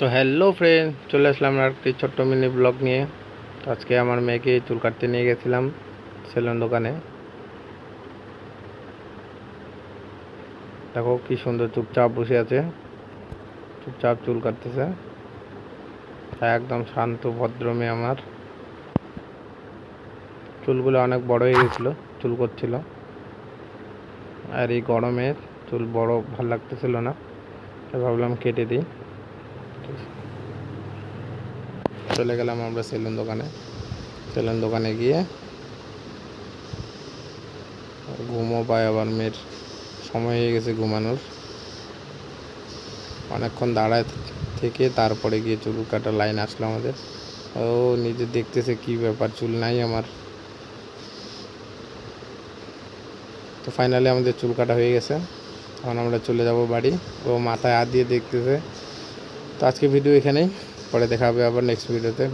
তো hello friend, চলে আসলাম আর একটি ছোট্ট মিনি ব্লগ নিয়ে। তো আজকে আমার মেয়েকে চুল কাটতে নিয়ে গেছিলাম সেলুন দোকানে। দেখো কি সুন্দর চুপচাপ বসে আছে, চুপচাপ চুল কাটতেছে। একদম শান্ত ভদ্র মেয়ে আমার। চুলগুলো অনেক বড় হয়ে গেছিলো, চুল করছিল। আর এই গরমে চুল বড় ভাল লাগতেছিল না, তাই ভাবলাম কেটে দিই। চলে গেলাম আমরা সেলুন দোকানে গিয়ে ঘুমও পায়, আবার মেয়ের সময় হয়ে গেছে ঘুমানোর। অনেকক্ষণ দাঁড়ায় থেকে তারপরে গিয়ে চুল কাটার লাইন আসলো আমাদের। ও নিজে দেখতেছে কি ব্যাপার, চুল নাই আমার। তো ফাইনালি আমাদের চুল কাটা হয়ে গেছে, এখন আমরা চলে যাব বাড়ি। ও মাথায় হাত দিয়ে দেখতেছে। তো আজকে ভিডিও এখানেই, পরে দেখা হবে আবার নেক্সট ভিডিওতে।